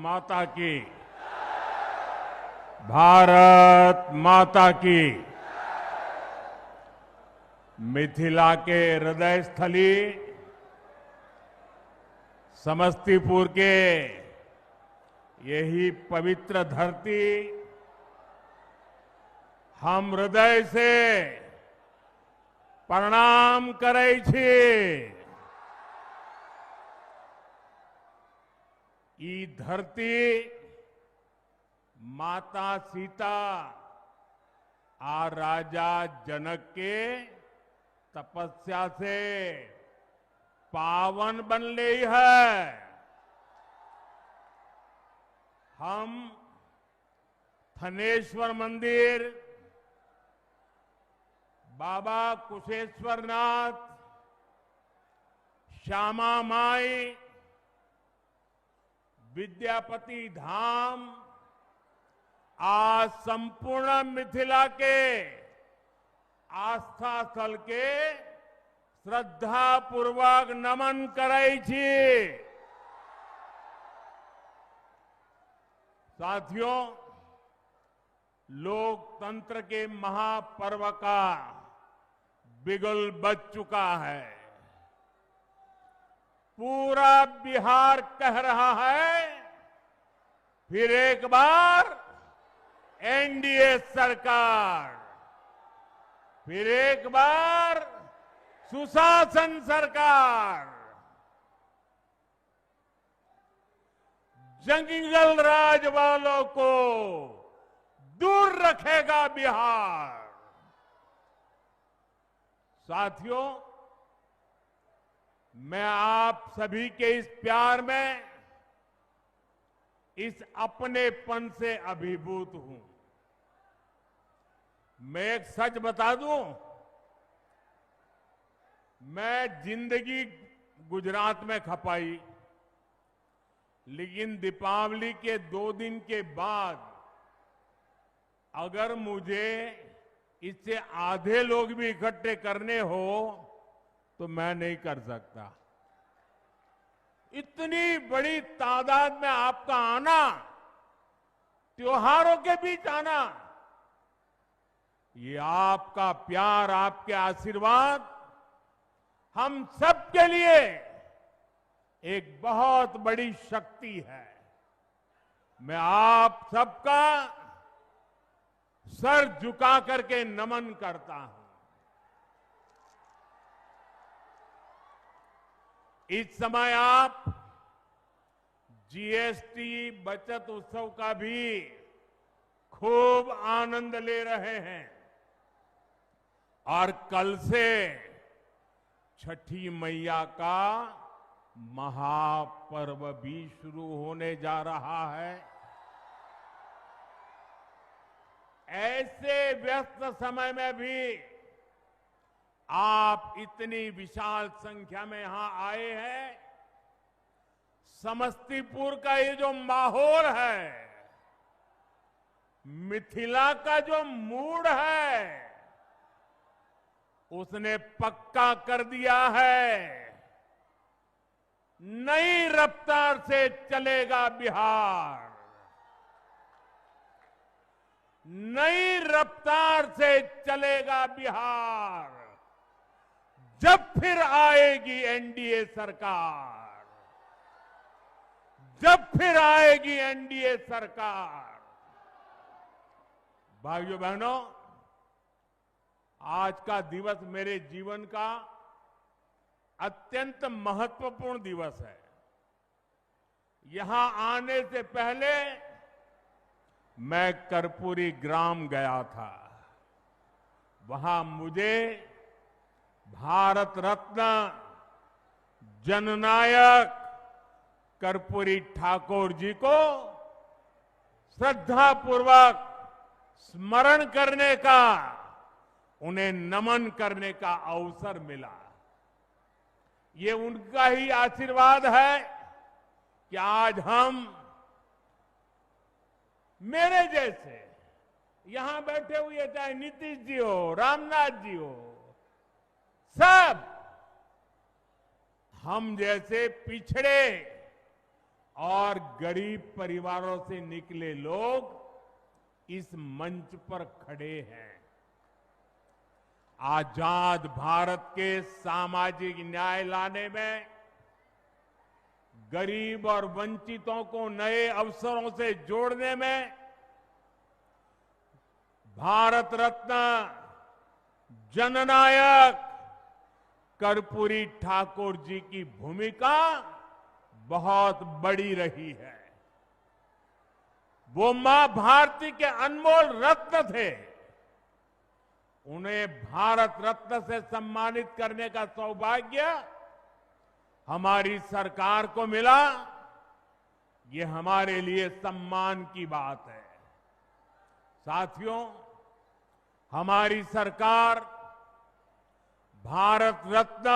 माता की, भारत माता की। मिथिला के हृदय स्थली समस्तीपुर के यही पवित्र धरती हम हृदय से प्रणाम करै छी। ई धरती माता सीता आ राजा जनक के तपस्या से पावन बनले है। हम थनेश्वर मंदिर, बाबा कुशेश्वरनाथ, श्यामा माई, विद्यापति धाम आज संपूर्ण मिथिला के आस्था स्थल के श्रद्धा पूर्वक नमन करै छी। साथियों, लोकतंत्र के महापर्व का बिगुल बज चुका है। पूरा बिहार कह रहा है, फिर एक बार एनडीए सरकार, फिर एक बार सुशासन सरकार। जंगल राज वालों को दूर रखेगा बिहार। साथियों, मैं आप सभी के इस प्यार में, इस अपनेपन से अभिभूत हूं। मैं एक सच बता दूं, मैं जिंदगी गुजरात में खपाई, लेकिन दीपावली के 2 दिन के बाद अगर मुझे इससे आधे लोग भी इकट्ठे करने हो तो मैं नहीं कर सकता। इतनी बड़ी तादाद में आपका आना, त्योहारों के बीच आना, ये आपका प्यार, आपके आशीर्वाद हम सबके लिए एक बहुत बड़ी शक्ति है। मैं आप सबका सर झुका करके नमन करता हूं। इस समय आप जीएसटी बचत उत्सव का भी खूब आनंद ले रहे हैं और कल से छठी मैया का महापर्व भी शुरू होने जा रहा है। ऐसे व्यस्त समय में भी आप इतनी विशाल संख्या में यहां आए हैं। समस्तीपुर का ये जो माहौल है, मिथिला का जो मूड है, उसने पक्का कर दिया है, नई रफ्तार से चलेगा बिहार, नई रफ्तार से चलेगा बिहार। जब फिर आएगी एनडीए सरकार, जब फिर आएगी एनडीए सरकार। भाइयों बहनों, आज का दिवस मेरे जीवन का अत्यंत महत्वपूर्ण दिवस है। यहां आने से पहले मैं कर्पूरी ग्राम गया था। वहां मुझे भारत रत्न जननायक कर्पूरी ठाकुर जी को श्रद्धापूर्वक स्मरण करने का, उन्हें नमन करने का अवसर मिला। ये उनका ही आशीर्वाद है कि आज हम, मेरे जैसे यहां बैठे हुए, चाहे नीतीश जी हो, रामनाथ जी हो, सब हम जैसे पिछड़े और गरीब परिवारों से निकले लोग इस मंच पर खड़े हैं। आजाद भारत के सामाजिक न्याय लाने में, गरीब और वंचितों को नए अवसरों से जोड़ने में भारत रत्न जननायक कर्पूरी ठाकुर जी की भूमिका बहुत बड़ी रही है। वो मां भारती के अनमोल रत्न थे। उन्हें भारत रत्न से सम्मानित करने का सौभाग्य हमारी सरकार को मिला। ये हमारे लिए सम्मान की बात है। साथियों, हमारी सरकार भारत रत्न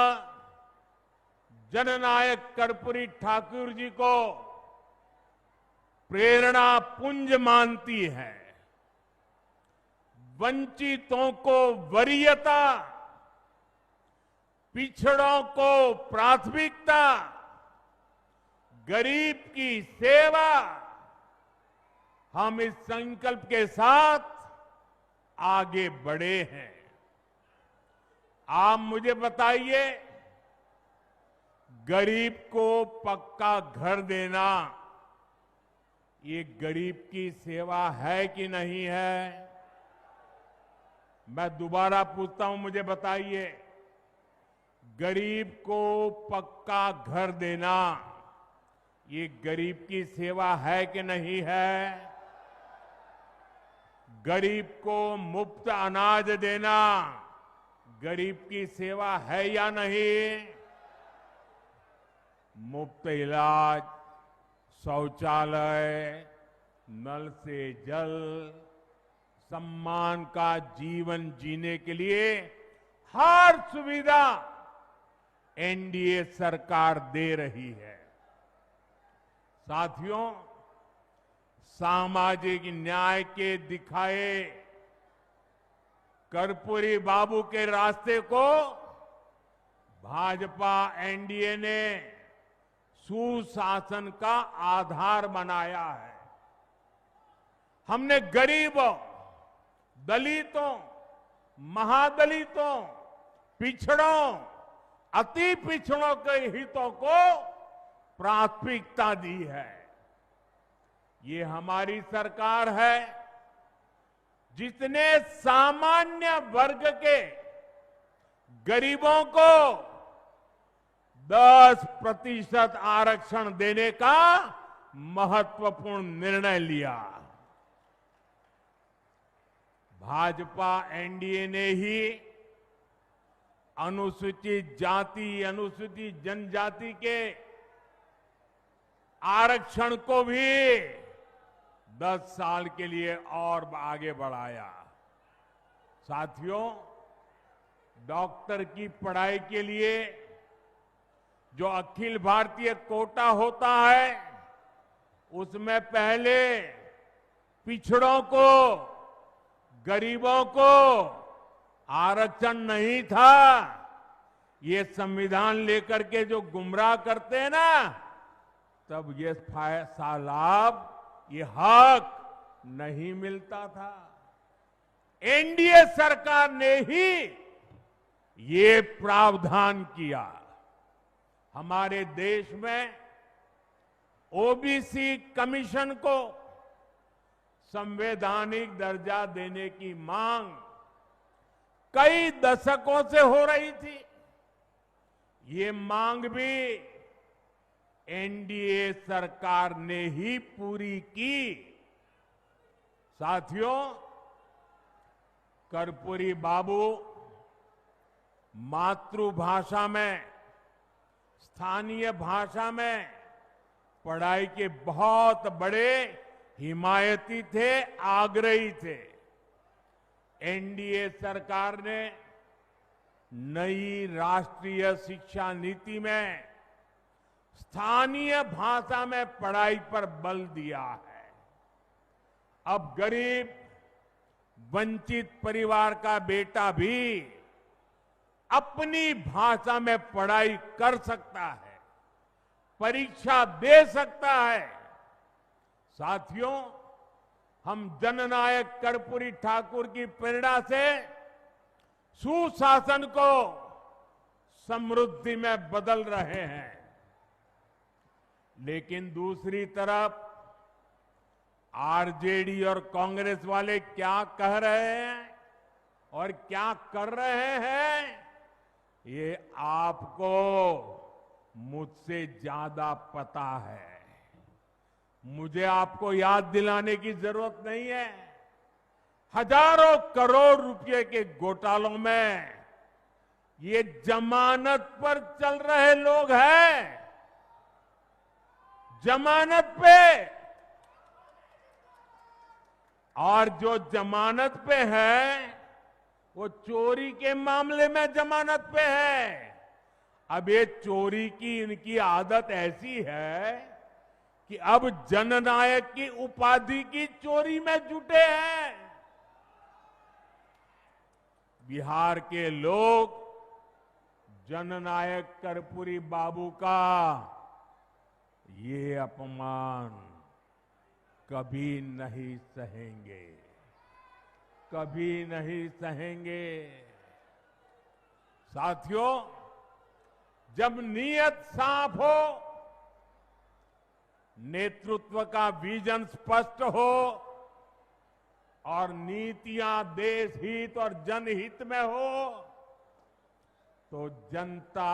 जननायक कर्पूरी ठाकुर जी को प्रेरणा पुंज मानती है। वंचितों को वरीयता, पिछड़ों को प्राथमिकता, गरीब की सेवा, हम इस संकल्प के साथ आगे बढ़े हैं। आप मुझे बताइए, गरीब को पक्का घर देना ये गरीब की सेवा है कि नहीं है? मैं दोबारा पूछता हूं, मुझे बताइए, गरीब को पक्का घर देना ये गरीब की सेवा है कि नहीं है? गरीब को मुफ्त अनाज देना गरीब की सेवा है या नहीं? मुफ्त इलाज, शौचालय, नल से जल, सम्मान का जीवन जीने के लिए हर सुविधा एनडीए सरकार दे रही है। साथियों, सामाजिक न्याय के दिखाए कर्पूरी बाबू के रास्ते को भाजपा एनडीए ने सुशासन का आधार बनाया है। हमने गरीबों, दलितों, महादलितों, पिछड़ों, अति पिछड़ों के हितों को प्राथमिकता दी है। ये हमारी सरकार है जिसने सामान्य वर्ग के गरीबों को 10% आरक्षण देने का महत्वपूर्ण निर्णय लिया। भाजपा एनडीए ने ही अनुसूचित जाति, अनुसूचित जनजाति के आरक्षण को भी 10 साल के लिए और आगे बढ़ाया। साथियों, डॉक्टर की पढ़ाई के लिए जो अखिल भारतीय कोटा होता है, उसमें पहले पिछड़ों को, गरीबों को आरक्षण नहीं था। ये संविधान लेकर के जो गुमराह करते हैं ना, तब ये लाभ, ये हक नहीं मिलता था। एनडीए सरकार ने ही ये प्रावधान किया। हमारे देश में ओबीसी कमीशन को संवैधानिक दर्जा देने की मांग कई दशकों से हो रही थी। ये मांग भी एनडीए सरकार ने ही पूरी की। साथियों, कर्पूरी बाबू मातृभाषा में, स्थानीय भाषा में पढ़ाई के बहुत बड़े हिमायती थे, आग्रही थे। एनडीए सरकार ने नई राष्ट्रीय शिक्षा नीति में स्थानीय भाषा में पढ़ाई पर बल दिया है। अब गरीब, वंचित परिवार का बेटा भी अपनी भाषा में पढ़ाई कर सकता है। परीक्षा दे सकता है। साथियों, हम जननायक कर्पूरी ठाकुर की प्रेरणा से सुशासन को समृद्धि में बदल रहे हैं। लेकिन दूसरी तरफ आरजेडी और कांग्रेस वाले क्या कह रहे हैं और क्या कर रहे हैं, ये आपको मुझसे ज्यादा पता है। मुझे आपको याद दिलाने की जरूरत नहीं है। हजारों करोड़ रुपए के घोटालों में ये जमानत पर चल रहे लोग हैं, जमानत पे। और जो जमानत पे है वो चोरी के मामले में जमानत पे है। अब ये चोरी की इनकी आदत ऐसी है कि अब जननायक की उपाधि की चोरी में जुटे हैं। बिहार के लोग जननायक कर्पूरी बाबू का ये अपमान कभी नहीं सहेंगे, कभी नहीं सहेंगे। साथियों, जब नीयत साफ हो, नेतृत्व का विजन स्पष्ट हो और नीतियां देश हित और जनहित में हो, तो जनता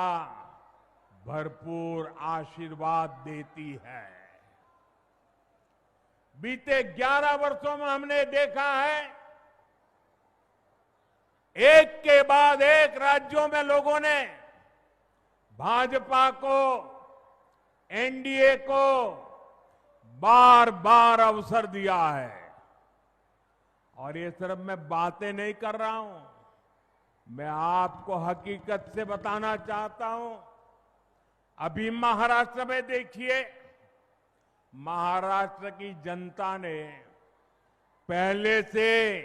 भरपूर आशीर्वाद देती है। बीते 11 वर्षों में हमने देखा है, एक के बाद एक राज्यों में लोगों ने भाजपा को, एनडीए को बार बार अवसर दिया है। और ये सिर्फ मैं बातें नहीं कर रहा हूं, मैं आपको हकीकत से बताना चाहता हूं। अभी महाराष्ट्र में देखिए, महाराष्ट्र की जनता ने पहले से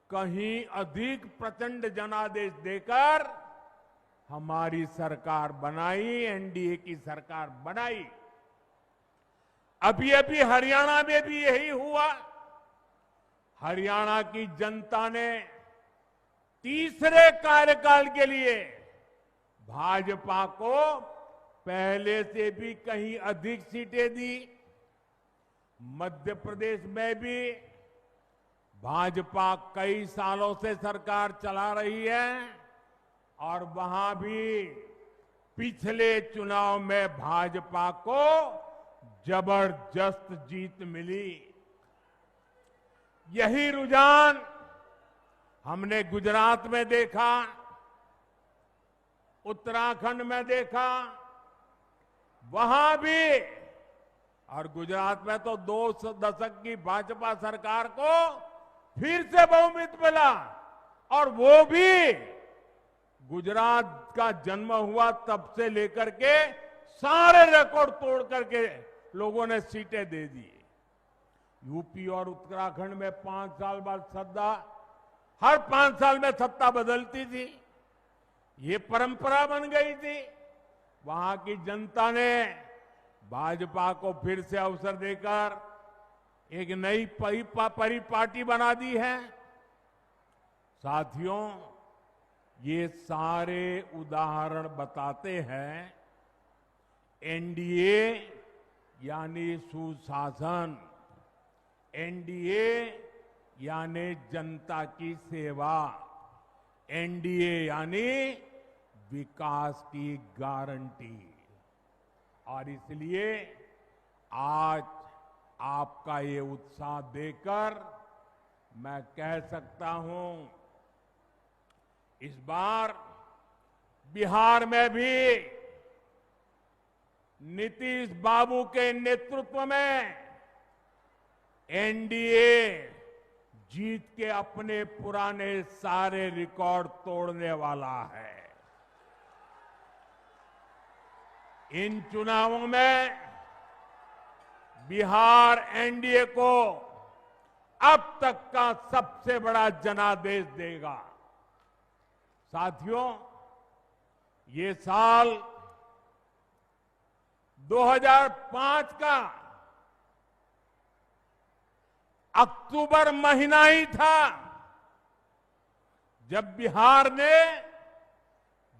कहीं अधिक प्रचंड जनादेश देकर हमारी सरकार बनाई, एनडीए की सरकार बनाई। अभी अभी हरियाणा में भी यही हुआ। हरियाणा की जनता ने तीसरे कार्यकाल के लिए भाजपा को पहले से भी कहीं अधिक सीटें दी। मध्य प्रदेश में भी भाजपा कई सालों से सरकार चला रही है और वहां भी पिछले चुनाव में भाजपा को जबरदस्त जीत मिली। यही रुझान हमने गुजरात में देखा, उत्तराखंड में देखा, वहां भी। और गुजरात में तो 2 दशक की भाजपा सरकार को फिर से बहुमत मिला, और वो भी गुजरात का जन्म हुआ तब से लेकर के सारे रिकॉर्ड तोड़ करके लोगों ने सीटें दे दी। यूपी और उत्तराखंड में 5 साल बाद सत्ता, हर 5 साल में सत्ता बदलती थी, ये परंपरा बन गई थी। वहां की जनता ने भाजपा को फिर से अवसर देकर एक नई परिपाटी बना दी है। साथियों, ये सारे उदाहरण बताते हैं एनडीए यानी सुशासन, एनडीए यानी जनता की सेवा, एनडीए यानी विकास की गारंटी। और इसलिए आज आपका ये उत्साह देखकर मैं कह सकता हूं, इस बार बिहार में भी नीतीश बाबू के नेतृत्व में एनडीए जीत के अपने पुराने सारे रिकॉर्ड तोड़ने वाला है। इन चुनावों में बिहार एनडीए को अब तक का सबसे बड़ा जनादेश देगा। साथियों, ये साल 2005 का अक्टूबर महीना ही था जब बिहार ने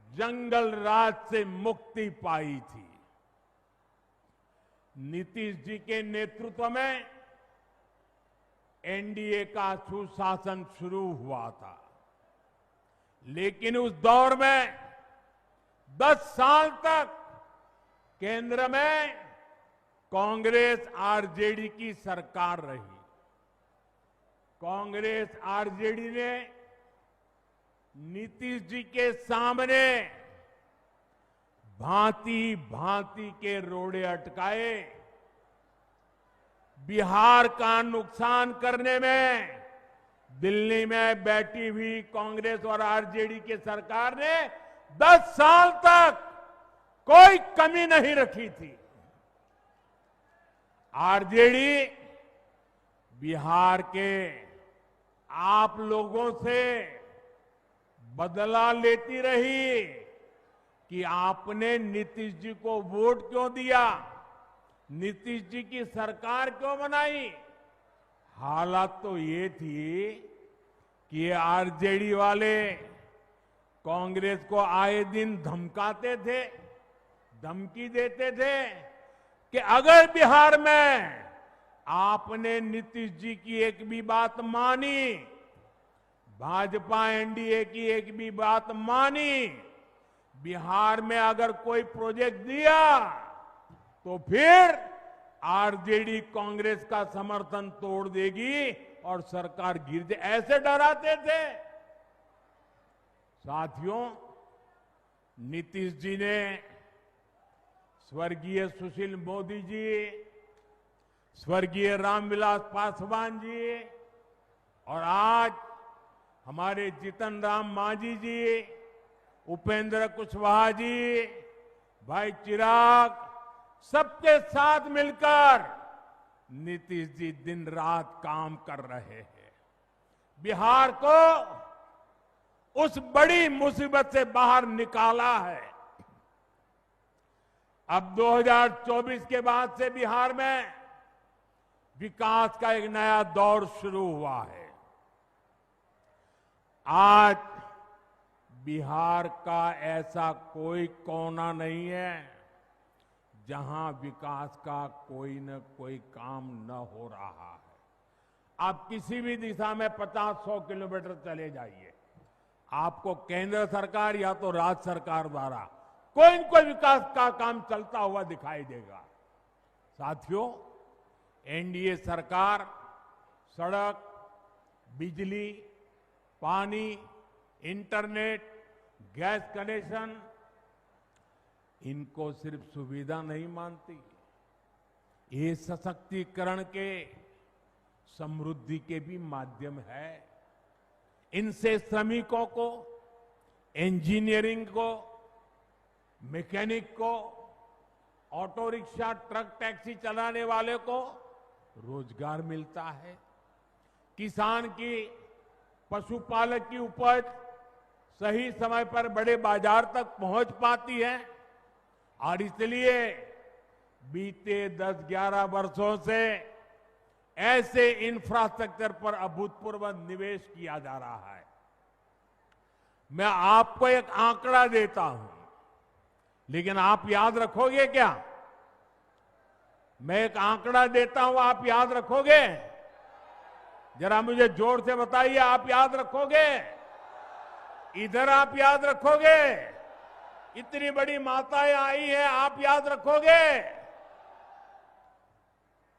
जंगल राज से मुक्ति पाई थी। नीतीश जी के नेतृत्व में एनडीए का सुशासन शुरू हुआ था, लेकिन उस दौर में 10 साल तक केंद्र में कांग्रेस आरजेडी की सरकार रही। कांग्रेस आरजेडी ने नीतीश जी के सामने भांति भांति के रोड़े अटकाए। बिहार का नुकसान करने में दिल्ली में बैठी हुई कांग्रेस और आरजेडी की सरकार ने 10 साल तक कोई कमी नहीं रखी थी। आरजेडी बिहार के आप लोगों से बदला लेती रही कि आपने नीतीश जी को वोट क्यों दिया, नीतीश जी की सरकार क्यों बनाई। हालात तो ये थी कि ये आरजेडी वाले कांग्रेस को आए दिन धमकाते थे, धमकी देते थे कि अगर बिहार में आपने नीतीश जी की एक भी बात मानी, भाजपा एनडीए की एक भी बात मानी, बिहार में अगर कोई प्रोजेक्ट दिया तो फिर आरजेडी कांग्रेस का समर्थन तोड़ देगी और सरकार गिर जाए, ऐसे डराते थे। साथियों, नीतीश जी ने स्वर्गीय सुशील मोदी जी, स्वर्गीय रामविलास पासवान जी और आज हमारे जीतन राम मांझी जी, उपेंद्र कुशवाहा जी, भाई चिराग, सबके साथ मिलकर नीतीश जी दिन रात काम कर रहे हैं। बिहार को उस बड़ी मुसीबत से बाहर निकाला है। अब 2024 के बाद से बिहार में विकास का एक नया दौर शुरू हुआ है। आज बिहार का ऐसा कोई कोना नहीं है जहां विकास का कोई न कोई काम न हो रहा है। आप किसी भी दिशा में 50-100 किलोमीटर चले जाइए, आपको केंद्र सरकार या तो राज्य सरकार द्वारा कोई न कोई विकास का काम चलता हुआ दिखाई देगा। साथियों, एनडीए सरकार सड़क, बिजली, पानी, इंटरनेट, गैस कनेक्शन, इनको सिर्फ सुविधा नहीं मानती, ये सशक्तिकरण के, समृद्धि के भी माध्यम है। इनसे श्रमिकों को, इंजीनियरिंग को, मैकेनिक को, ऑटो रिक्शा, ट्रक, टैक्सी चलाने वाले को रोजगार मिलता है। किसान की, पशुपालक की उपज सही समय पर बड़े बाजार तक पहुंच पाती है और इसलिए बीते 10-11 वर्षों से ऐसे इंफ्रास्ट्रक्चर पर अभूतपूर्व निवेश किया जा रहा है। मैं आपको एक आंकड़ा देता हूं, लेकिन आप याद रखोगे क्या? मैं एक आंकड़ा देता हूं, आप याद रखोगे? जरा मुझे जोर से बताइए, आप याद रखोगे? इधर आप याद रखोगे? इतनी बड़ी माताएं आई हैं, आप याद रखोगे?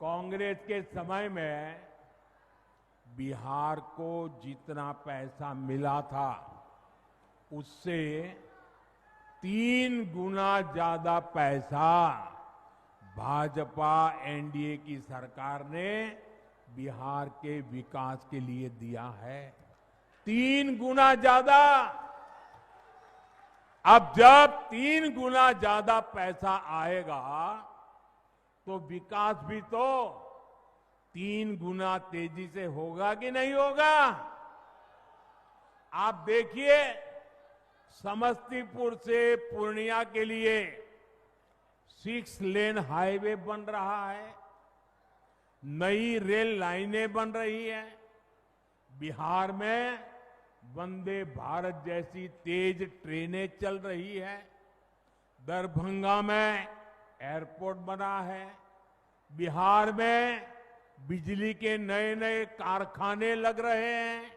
कांग्रेस के समय में बिहार को जितना पैसा मिला था उससे 3 गुना ज्यादा पैसा भाजपा एनडीए की सरकार ने बिहार के विकास के लिए दिया है। 3 गुना ज्यादा। अब जब 3 गुना ज्यादा पैसा आएगा तो विकास भी तो 3 गुना तेजी से होगा कि नहीं होगा? आप देखिए, समस्तीपुर से पूर्णिया के लिए 6 लेन हाईवे बन रहा है, नई रेल लाइनें बन रही हैं, बिहार में वंदे भारत जैसी तेज ट्रेनें चल रही है, दरभंगा में एयरपोर्ट बना है, बिहार में बिजली के नए नए कारखाने लग रहे हैं।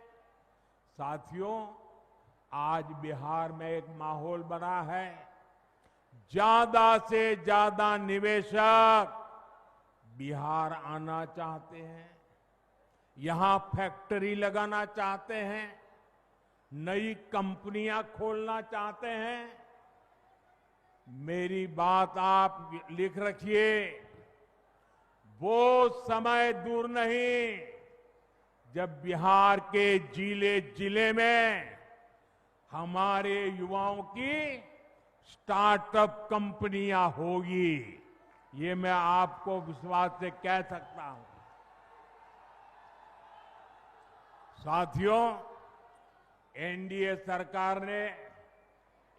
साथियों, आज बिहार में एक माहौल बना है, ज्यादा से ज्यादा निवेशक बिहार आना चाहते हैं, यहां फैक्ट्री लगाना चाहते हैं, नई कंपनियां खोलना चाहते हैं। मेरी बात आप लिख रखिए, वो समय दूर नहीं जब बिहार के जिले जिले में हमारे युवाओं की स्टार्टअप कंपनियां होगी। ये मैं आपको विश्वास से कह सकता हूं। साथियों, एनडीए सरकार ने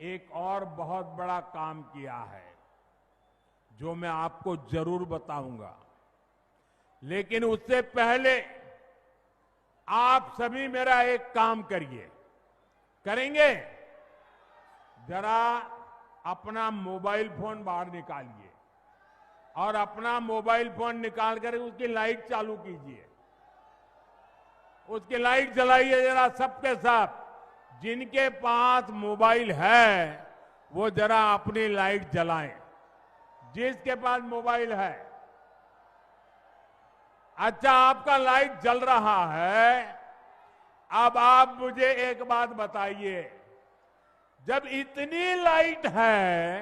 एक और बहुत बड़ा काम किया है जो मैं आपको जरूर बताऊंगा, लेकिन उससे पहले आप सभी मेरा एक काम करिए। करेंगे? जरा अपना मोबाइल फोन बाहर निकालिए और अपना मोबाइल फोन निकाल कर उसकी लाइट चालू कीजिए, उसकी लाइट जलाइए जरा सबके सब। जिनके पास मोबाइल है वो जरा अपनी लाइट जलाएं, जिसके पास मोबाइल है। अच्छा, आपका लाइट जल रहा है। अब आप मुझे एक बात बताइए, जब इतनी लाइट है,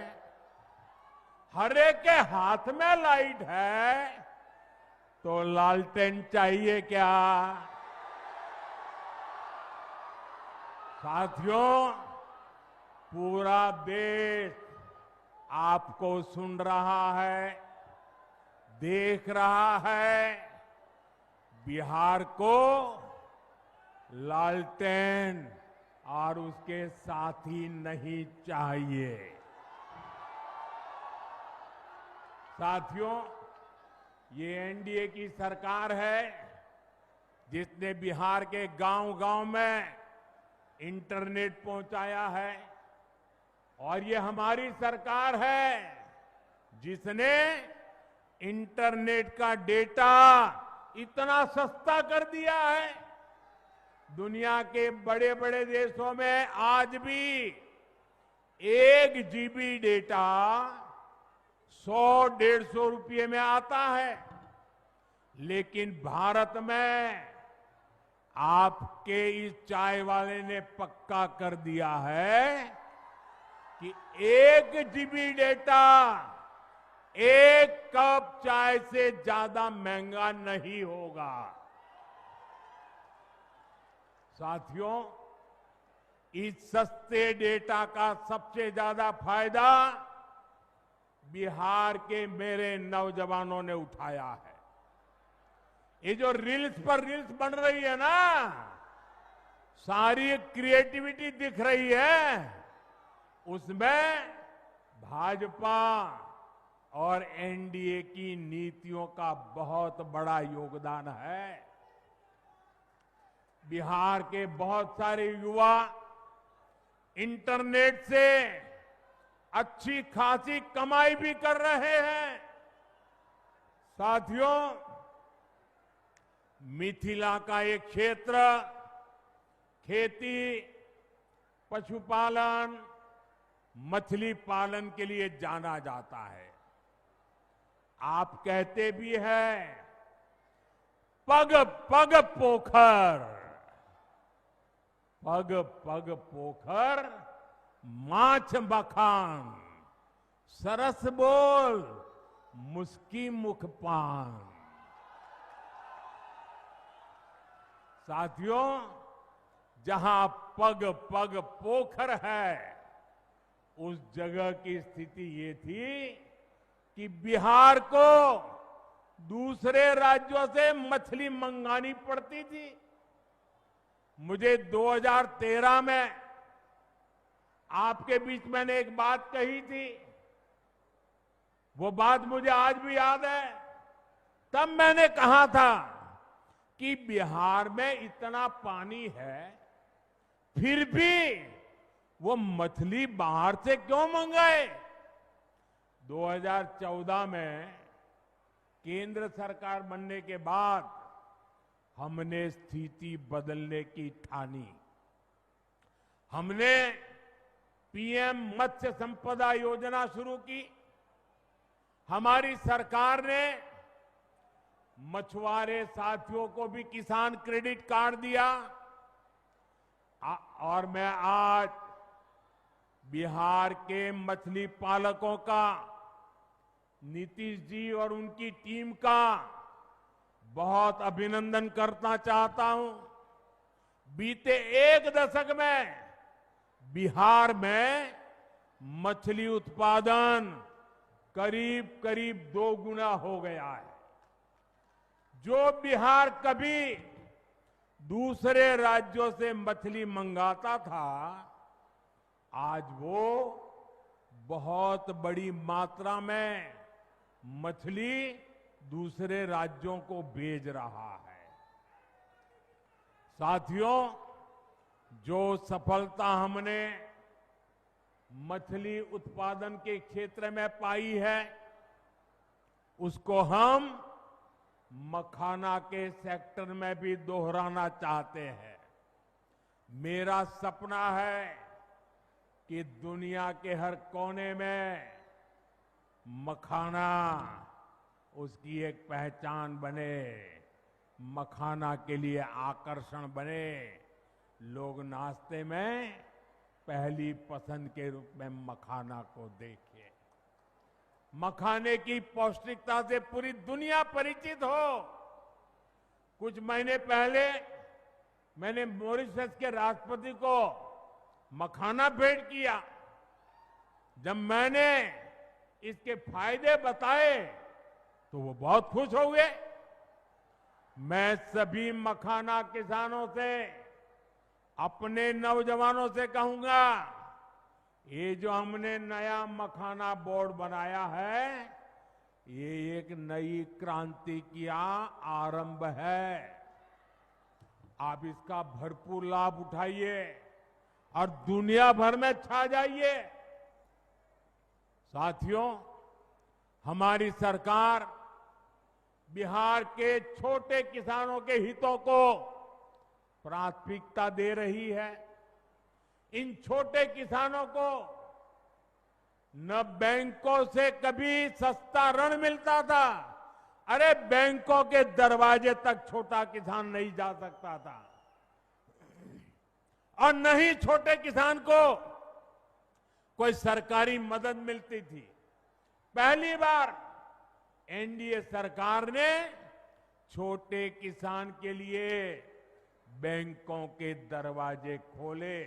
हर एक के हाथ में लाइट है, तो लालटेन चाहिए क्या? साथियों, पूरा देश आपको सुन रहा है, देख रहा है। बिहार को लालटेन और उसके साथी नहीं चाहिए। साथियों, ये एनडीए की सरकार है जिसने बिहार के गांव-गांव में इंटरनेट पहुंचाया है, और ये हमारी सरकार है जिसने इंटरनेट का डेटा इतना सस्ता कर दिया है। दुनिया के बड़े बड़े देशों में आज भी 1 GB डेटा 100-150 रुपये में आता है, लेकिन भारत में आपके इस चाय वाले ने पक्का कर दिया है कि 1 GB डेटा 1 कप चाय से ज्यादा महंगा नहीं होगा। साथियों, इस सस्ते डेटा का सबसे ज्यादा फायदा बिहार के मेरे नौजवानों ने उठाया है। ये जो रील्स पर रील्स बन रही है ना, सारी क्रिएटिविटी दिख रही है, उसमें भाजपा और एनडीए की नीतियों का बहुत बड़ा योगदान है। बिहार के बहुत सारे युवा इंटरनेट से अच्छी खासी कमाई भी कर रहे हैं। साथियों, मिथिला का एक क्षेत्र खेती, पशुपालन, मछली पालन के लिए जाना जाता है। आप कहते भी हैं, पग पग पोखर, पग पग पोखर माछ मखान, सरस बोल मुस्की मुख पान। साथियों, जहां पग पग पोखर है, उस जगह की स्थिति ये थी कि बिहार को दूसरे राज्यों से मछली मंगानी पड़ती थी। मुझे 2013 में आपके बीच मैंने एक बात कही थी, वो बात मुझे आज भी याद है। तब मैंने कहा था कि बिहार में इतना पानी है, फिर भी वो मछली बाहर से क्यों मंगाए। 2014 में केंद्र सरकार बनने के बाद हमने स्थिति बदलने की ठानी। हमने पीएम मत्स्य संपदा योजना शुरू की। हमारी सरकार ने मछुआरे साथियों को भी किसान क्रेडिट कार्ड दिया। और मैं आज बिहार के मछली पालकों का, नीतीश जी और उनकी टीम का बहुत अभिनंदन करना चाहता हूं। बीते एक दशक में बिहार में मछली उत्पादन करीब करीब 2 गुना हो गया है। जो बिहार कभी दूसरे राज्यों से मछली मंगाता था, आज वो बहुत बड़ी मात्रा में मछली दूसरे राज्यों को भेज रहा है। साथियों, जो सफलता हमने मछली उत्पादन के क्षेत्र में पाई है, उसको हम मखाना के सेक्टर में भी दोहराना चाहते हैं। मेरा सपना है कि दुनिया के हर कोने में मखाना उसकी एक पहचान बने, मखाना के लिए आकर्षण बने, लोग नाश्ते में पहली पसंद के रूप में मखाना को देखें। मखाने की पौष्टिकता से पूरी दुनिया परिचित हो। कुछ महीने पहले मैंने मॉरिशस के राष्ट्रपति को मखाना भेंट किया। जब मैंने इसके फायदे बताए तो वो बहुत खुश हो गए। मैं सभी मखाना किसानों से, अपने नौजवानों से कहूंगा, ये जो हमने नया मखाना बोर्ड बनाया है, ये एक नई क्रांति की आरंभ है। आप इसका भरपूर लाभ उठाइए और दुनिया भर में छा जाइए। साथियों, हमारी सरकार बिहार के छोटे किसानों के हितों को प्राथमिकता दे रही है। इन छोटे किसानों को न बैंकों से कभी सस्ता ऋण मिलता था। अरे बैंकों के दरवाजे तक छोटा किसान नहीं जा सकता था, और न ही छोटे किसान को कोई सरकारी मदद मिलती थी। पहली बार एनडीए सरकार ने छोटे किसान के लिए बैंकों के दरवाजे खोले।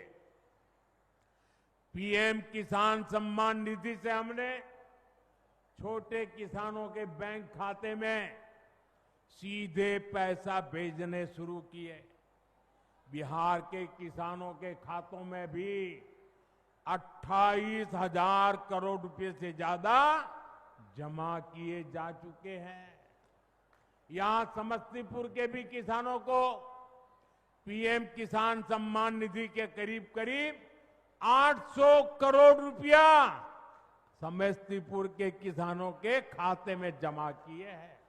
पीएम किसान सम्मान निधि से हमने छोटे किसानों के बैंक खाते में सीधे पैसा भेजने शुरू किए। बिहार के किसानों के खातों में भी 28,000 करोड़ रुपए से ज्यादा जमा किए जा चुके हैं। यहां समस्तीपुर के भी किसानों को पीएम किसान सम्मान निधि के करीब करीब 800 करोड़ रुपया समस्तीपुर के किसानों के खाते में जमा किए हैं।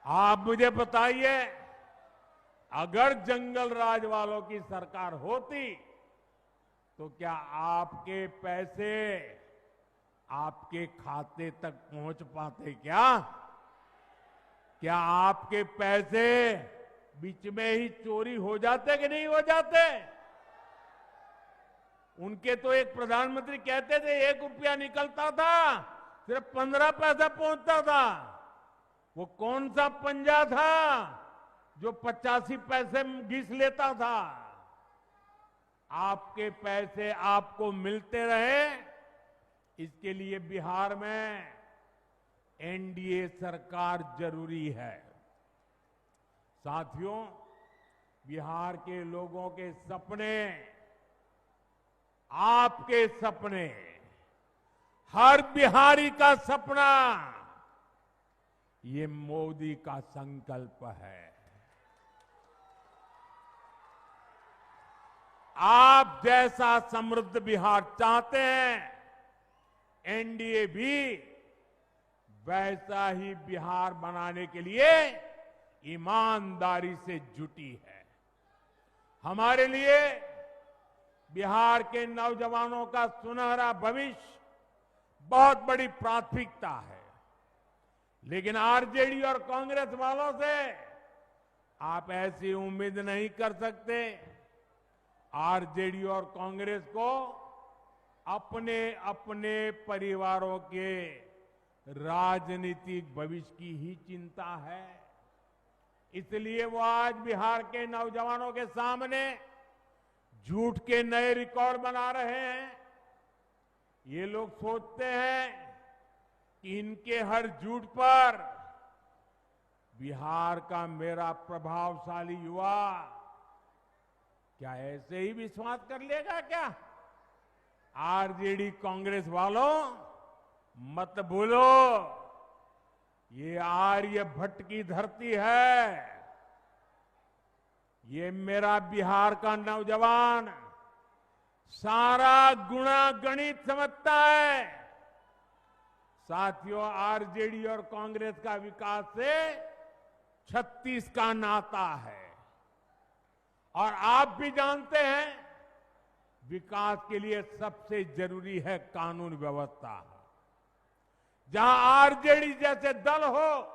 आप मुझे बताइए, अगर जंगल राज वालों की सरकार होती तो क्या आपके पैसे आपके खाते तक पहुंच पाते? क्या आपके पैसे बीच में ही चोरी हो जाते कि नहीं हो जाते? उनके तो एक प्रधानमंत्री कहते थे 1 रुपया निकलता था, सिर्फ 15 पैसा पहुंचता था। वो कौन सा पंजा था जो 85 पैसे घिस लेता था? आपके पैसे आपको मिलते रहे, इसके लिए बिहार में एनडीए सरकार जरूरी है। साथियों, बिहार के लोगों के सपने, आपके सपने हर बिहारी का सपना, ये मोदी का संकल्प है। आप जैसा समृद्ध बिहार चाहते हैं, एनडीए भी वैसा ही बिहार बनाने के लिए ईमानदारी से जुटी है। हमारे लिए बिहार के नौजवानों का सुनहरा भविष्य बहुत बड़ी प्राथमिकता है, लेकिन आरजेडी और कांग्रेस वालों से आप ऐसी उम्मीद नहीं कर सकते। आरजेडी और कांग्रेस को अपने अपने परिवारों के राजनीतिक भविष्य की ही चिंता है। इसलिए वो आज बिहार के नौजवानों के सामने झूठ के नए रिकॉर्ड बना रहे हैं। ये लोग सोचते हैं कि इनके हर झूठ पर बिहार का मेरा प्रभावशाली युवा क्या ऐसे ही विश्वास कर लेगा क्या? आरजेडी कांग्रेस वालों, मत भूलो, ये आर्यभट्ट की धरती है। ये मेरा बिहार का नौजवान सारा गुणा गणित समझता है। साथियों, आरजेडी और कांग्रेस का विकास से 36 का नाता है, और आप भी जानते हैं विकास के लिए सबसे जरूरी है कानून व्यवस्था। जहां आरजेडी जैसे दल हो,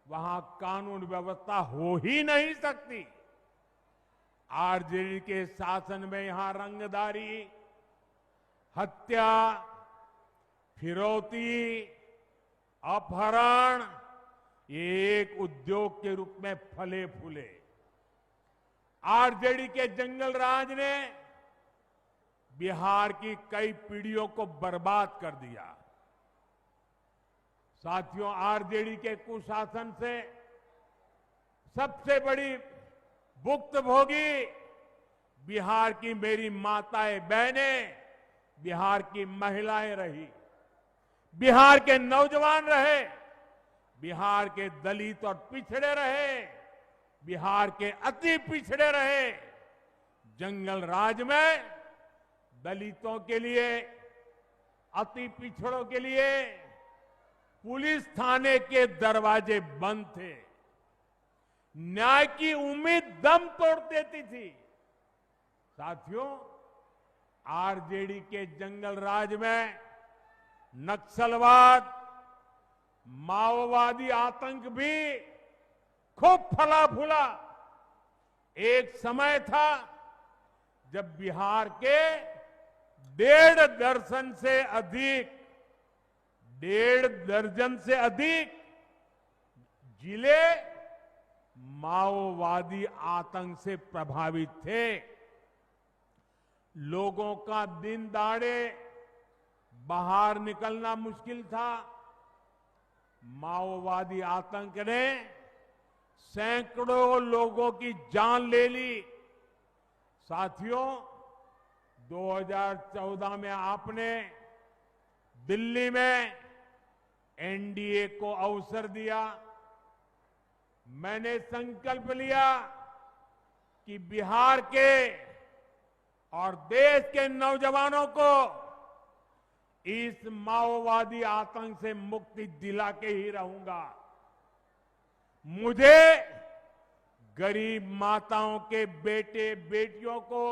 वहां कानून व्यवस्था हो ही नहीं सकती। आरजेडी के शासन में यहां रंगदारी, हत्या, फिरौती, अपहरण ये एक उद्योग के रूप में फले फूले। आरजेडी के जंगल राज ने बिहार की कई पीढ़ियों को बर्बाद कर दिया। साथियों, आरजेडी के कुशासन से सबसे बड़ी भुक्तभोगी बिहार की मेरी माताएं बहनें, बिहार की महिलाएं रही, बिहार के नौजवान रहे, बिहार के दलित और पिछड़े रहे, बिहार के अति पिछड़े रहे। जंगल राज में दलितों के लिए, अति पिछड़ों के लिए पुलिस थाने के दरवाजे बंद थे। न्याय की उम्मीद दम तोड़ देती थी। साथियों, आरजेडी के जंगल राज में नक्सलवाद, माओवादी आतंक भी खूब फला फूला। एक समय था जब बिहार के 1.5 दर्जन से अधिक जिले माओवादी आतंक से प्रभावित थे। लोगों का दिन दहाड़े बाहर निकलना मुश्किल था। माओवादी आतंक ने सैकड़ों लोगों की जान ले ली। साथियों, 2014 में आपने दिल्ली में एनडीए को अवसर दिया। मैंने संकल्प लिया कि बिहार के और देश के नौजवानों को इस माओवादी आतंक से मुक्ति दिला के ही रहूंगा। मुझे गरीब माताओं के बेटे बेटियों को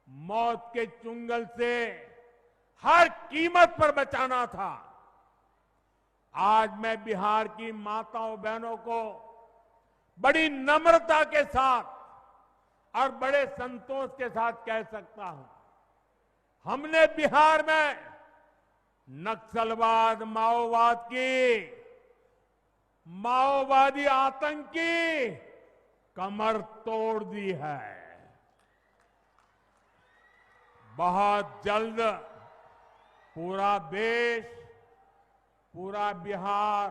मौत के चुंगल से हर कीमत पर बचाना था। आज मैं बिहार की माताओं बहनों को बड़ी नम्रता के साथ और बड़े संतोष के साथ कह सकता हूं, हमने बिहार में नक्सलवाद, माओवादी आतंक की कमर तोड़ दी है। बहुत जल्द पूरा देश, पूरा बिहार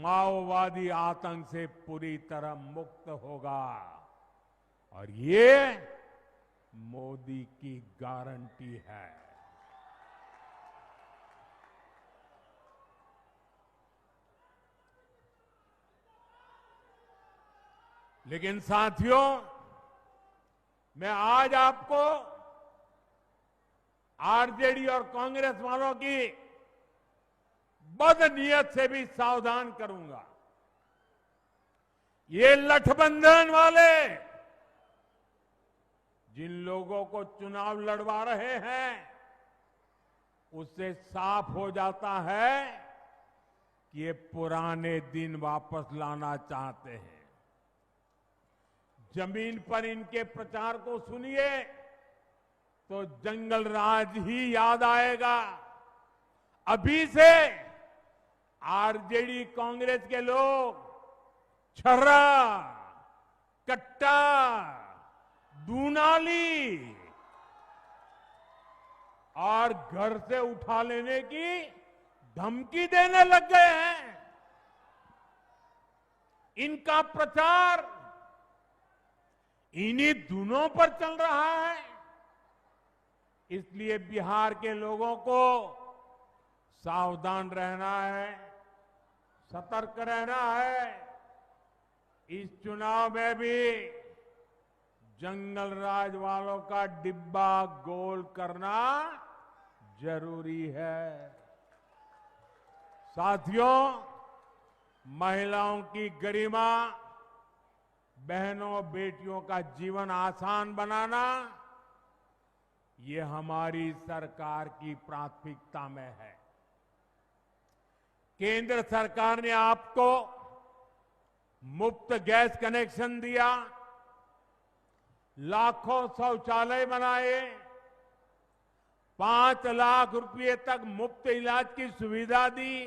माओवादी आतंक से पूरी तरह मुक्त होगा, और ये मोदी की गारंटी है। लेकिन साथियों, मैं आज आपको आरजेडी और कांग्रेस वालों की बदनीयत से भी सावधान करूंगा। ये लठबंधन वाले जिन लोगों को चुनाव लड़वा रहे हैं, उससे साफ हो जाता है कि ये पुराने दिन वापस लाना चाहते हैं। जमीन पर इनके प्रचार को सुनिए तो जंगल राज ही याद आएगा। अभी से आरजेडी कांग्रेस के लोग छर्रा, कट्टा, दूनाली और घर से उठा लेने की धमकी देने लग गए हैं। इनका प्रचार इन्हीं धुनों पर चल रहा है। इसलिए बिहार के लोगों को सावधान रहना है, सतर्क रहना है। इस चुनाव में भी जंगल राज वालों का डिब्बा गोल करना जरूरी है। साथियों, महिलाओं की गरिमा, बहनों बेटियों का जीवन आसान बनाना, ये हमारी सरकार की प्राथमिकता में है। केंद्र सरकार ने आपको मुफ्त गैस कनेक्शन दिया, लाखों शौचालय बनाए, 5 लाख रुपए तक मुफ्त इलाज की सुविधा दी,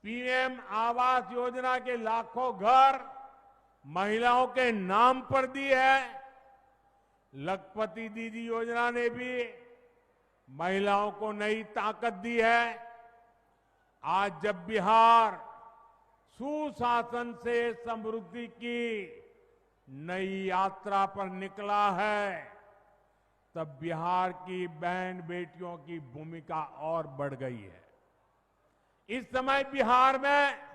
पीएम आवास योजना के लाखों घर महिलाओं के नाम पर दी है। लखपति दीदी योजना ने भी महिलाओं को नई ताकत दी है। आज जब बिहार सुशासन से समृद्धि की नई यात्रा पर निकला है, तब बिहार की बहन बेटियों की भूमिका और बढ़ गई है। इस समय बिहार में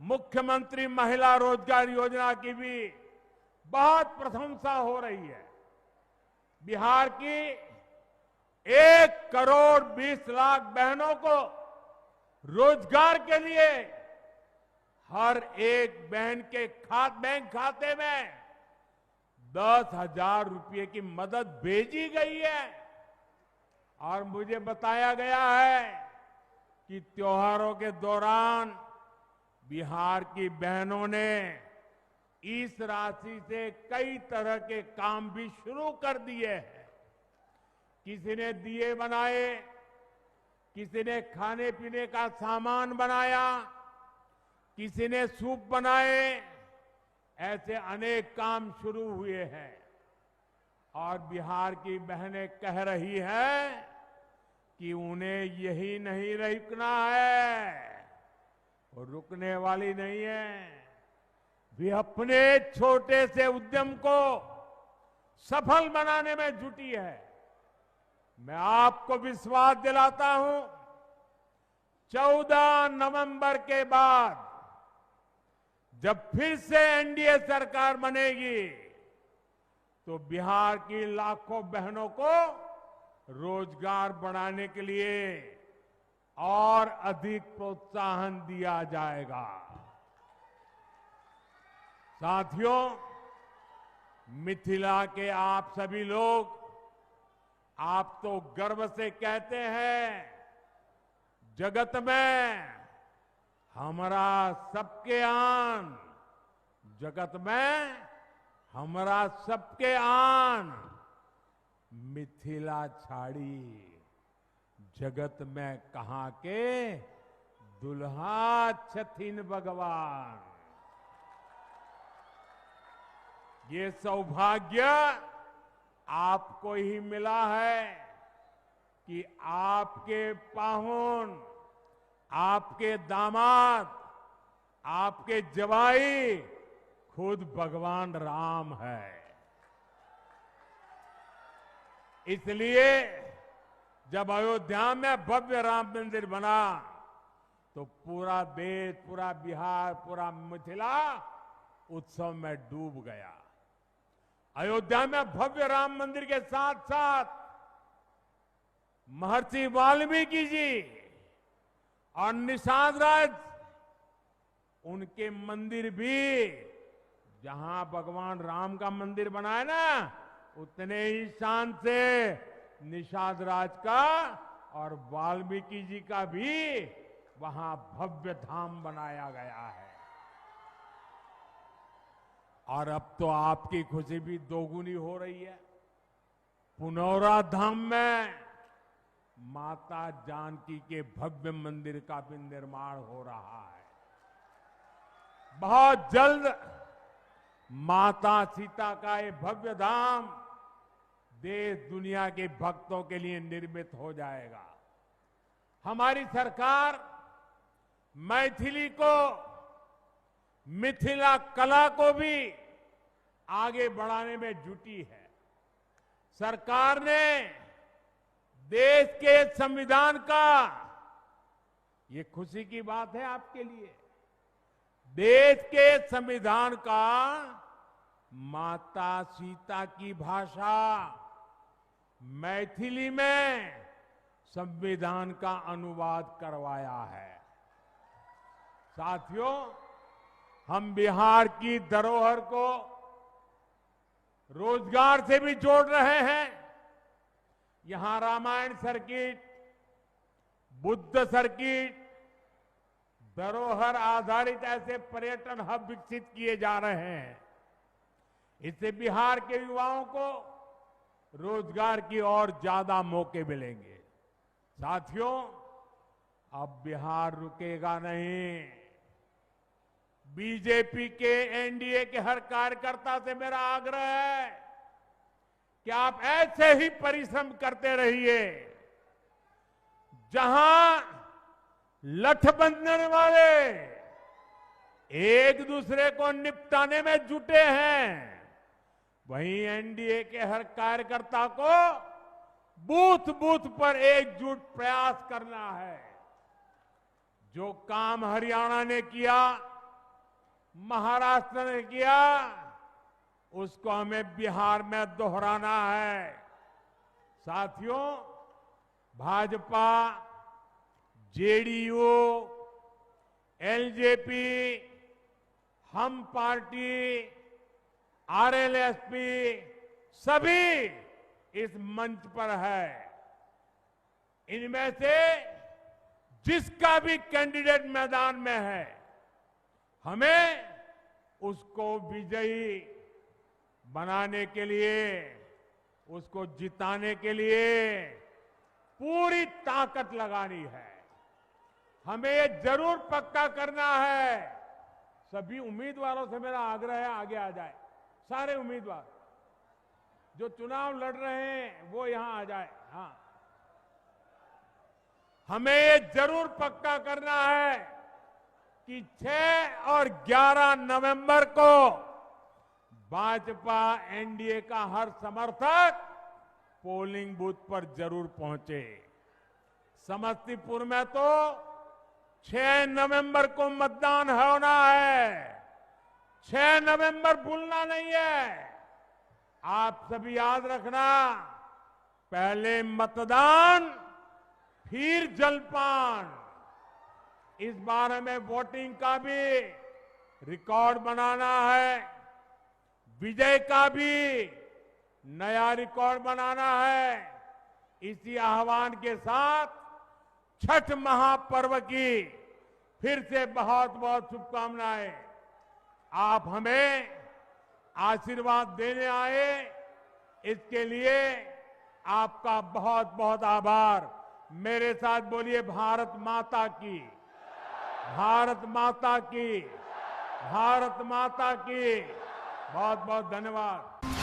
मुख्यमंत्री महिला रोजगार योजना की भी बहुत प्रशंसा हो रही है। बिहार की 1 करोड़ 20 लाख बहनों को रोजगार के लिए हर एक बहन के बैंक खाते में 10,000 रुपए की मदद भेजी गई है। और मुझे बताया गया है कि त्योहारों के दौरान बिहार की बहनों ने इस राशि से कई तरह के काम भी शुरू कर दिए हैं। किसी ने दिए बनाए, किसी ने खाने पीने का सामान बनाया, किसी ने सूप बनाए, ऐसे अनेक काम शुरू हुए हैं। और बिहार की बहनें कह रही हैं कि उन्हें यही नहीं रुकना है, और रुकने वाली नहीं है। वे अपने छोटे से उद्यम को सफल बनाने में जुटी है। मैं आपको विश्वास दिलाता हूं, 14 नवंबर के बाद जब फिर से एनडीए सरकार बनेगी, तो बिहार की लाखों बहनों को रोजगार बढ़ाने के लिए और अधिक प्रोत्साहन दिया जाएगा। साथियों, मिथिला के आप सभी लोग, आप तो गर्व से कहते हैं, जगत में हमारा सबके आन, जगत में हमारा सबके आन, मिथिला छाड़ी जगत में कहां के दुल्हा छथिन भगवान। ये सौभाग्य आपको ही मिला है कि आपके पाहुन, आपके दामाद, आपके जवाई खुद भगवान राम है। इसलिए जब अयोध्या में भव्य राम मंदिर बना, तो पूरा देश, पूरा बिहार, पूरा मिथिला उत्सव में डूब गया। अयोध्या में भव्य राम मंदिर के साथ साथ महर्षि वाल्मीकि जी और निषाद राज उनके मंदिर भी, जहां भगवान राम का मंदिर बना है ना, उतने ही शान से निषाद राज का और वाल्मीकि जी का भी वहां भव्य धाम बनाया गया है। और अब तो आपकी खुशी भी दोगुनी हो रही है। पुनौरा धाम में माता जानकी के भव्य मंदिर का भी निर्माण हो रहा है। बहुत जल्द माता सीता का ये भव्य धाम देश दुनिया के भक्तों के लिए निर्मित हो जाएगा। हमारी सरकार मैथिली को, मिथिला कला को भी आगे बढ़ाने में जुटी है। सरकार ने देश के संविधान का, ये खुशी की बात है आपके लिए, देश के संविधान का माता सीता की भाषा मैथिली में संविधान का अनुवाद करवाया है। साथियों, हम बिहार की धरोहर को रोजगार से भी जोड़ रहे हैं। यहां रामायण सर्किट, बुद्ध सर्किट, धरोहर आधारित ऐसे पर्यटन हब विकसित किए जा रहे हैं। इससे बिहार के युवाओं को रोजगार की और ज्यादा मौके मिलेंगे। साथियों, अब बिहार रुकेगा नहीं। बीजेपी के, एनडीए के हर कार्यकर्ता से मेरा आग्रह है कि आप ऐसे ही परिश्रम करते रहिए। जहां लठ बंधने वाले एक दूसरे को निपटाने में जुटे हैं, वहीं एनडीए के हर कार्यकर्ता को बूथ बूथ पर एकजुट प्रयास करना है। जो काम हरियाणा ने किया, महाराष्ट्र ने किया, उसको हमें बिहार में दोहराना है। साथियों, भाजपा, जेडीयू, एलजेपी, हम पार्टी, आरएलएसपी सभी इस मंच पर है। इनमें से जिसका भी कैंडिडेट मैदान में है, हमें उसको विजयी बनाने के लिए, उसको जिताने के लिए पूरी ताकत लगानी है। हमें ये जरूर पक्का करना है। सभी उम्मीदवारों से मेरा आग्रह है, आगे आ जाए। सारे उम्मीदवार जो चुनाव लड़ रहे हैं वो यहां आ जाए। हाँ, हमें ये जरूर पक्का करना है कि 6 और 11 नवंबर को भाजपा, एनडीए का हर समर्थक पोलिंग बूथ पर जरूर पहुंचे। समस्तीपुर में तो 6 नवंबर को मतदान होना है। 6 नवंबर भूलना नहीं है। आप सभी याद रखना, पहले मतदान फिर जलपान। इस बार हमें वोटिंग का भी रिकॉर्ड बनाना है, विजय का भी नया रिकॉर्ड बनाना है। इसी आह्वान के साथ छठ महापर्व की फिर से बहुत बहुत शुभकामनाएं। आप हमें आशीर्वाद देने आए, इसके लिए आपका बहुत बहुत आभार। मेरे साथ बोलिए, भारत माता की, भारत माता की, भारत माता की। बहुत बहुत धन्यवाद।